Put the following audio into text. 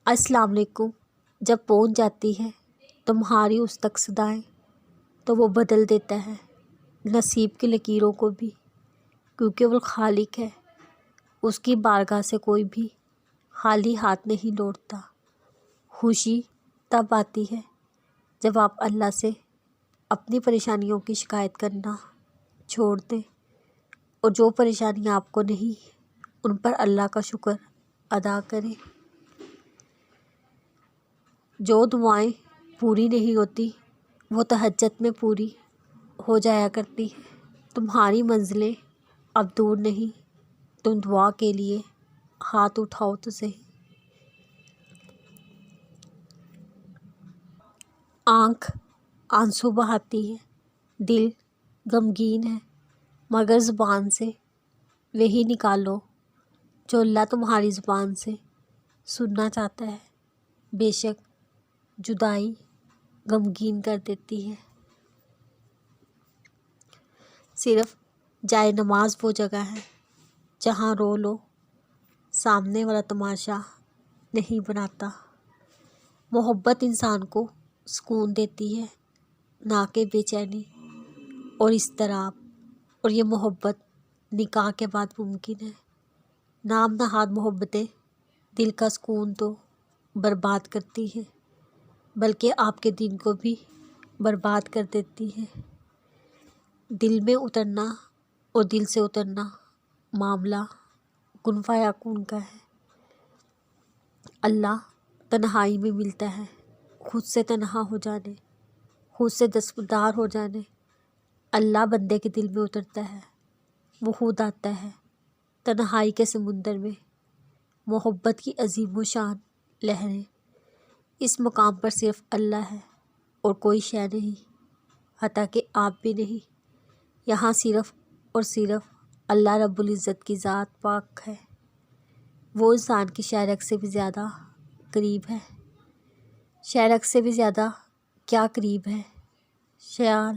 السلام علیکم۔ جب پہنچ جاتی ہے تمہاری اس تک صدائیں تو وہ بدل دیتا ہے نصیب کی لکیروں کو بھی، کیونکہ وہ خالق ہے، اس کی بارگاہ سے کوئی بھی خالی ہاتھ نہیں لوٹتا۔ خوشی تب آتی ہے جب آپ اللہ سے اپنی پریشانیوں کی شکایت کرنا چھوڑ دیں اور جو پریشانیاں آپ کو نہیں ان پر اللہ کا شکر ادا کریں۔ جو دعائیں پوری نہیں ہوتی وہ تہجد میں پوری ہو جایا کرتی ہیں۔ تمہاری منزلیں اب دور نہیں، تم دعا کے لیے ہاتھ اٹھاؤ تو صحیح۔ آنکھ آنسو بہاتی ہے، دل غمگین ہے، مگر زبان سے وہی نکالو جو اللہ تمہاری زبان سے سننا چاہتا ہے۔ بے شک جدائی غمگین کر دیتی ہے۔ صرف جائے نماز وہ جگہ ہے جہاں رو لو، سامنے والا تماشا نہیں بناتا۔ محبت انسان کو سکون دیتی ہے، نہ کہ بے چینی اور اضطراب، اور یہ محبت نکاح کے بعد ممکن ہے۔ نام نہاد محبتیں دل کا سکون تو برباد کرتی ہیں، بلکہ آپ کے دین کو بھی برباد کر دیتی ہیں۔ دل میں اترنا اور دل سے اترنا معاملہ کن فیکون کا ہے۔ اللہ تنہائی میں ملتا ہے، خود سے تنہا ہو جانے، خود سے دستبردار ہو جانے۔ اللہ بندے کے دل میں اترتا ہے، وہ خود آتا ہے تنہائی کے سمندر میں۔ محبت کی عظیم و شان لہریں، اس مقام پر صرف اللہ ہے اور کوئی شے نہیں، حتیٰ کہ آپ بھی نہیں۔ یہاں صرف اور صرف اللہ رب العزت کی ذات پاک ہے۔ وہ انسان کی شہرک سے بھی زیادہ قریب ہے۔ شہرک سے بھی زیادہ کیا قریب ہے، خیال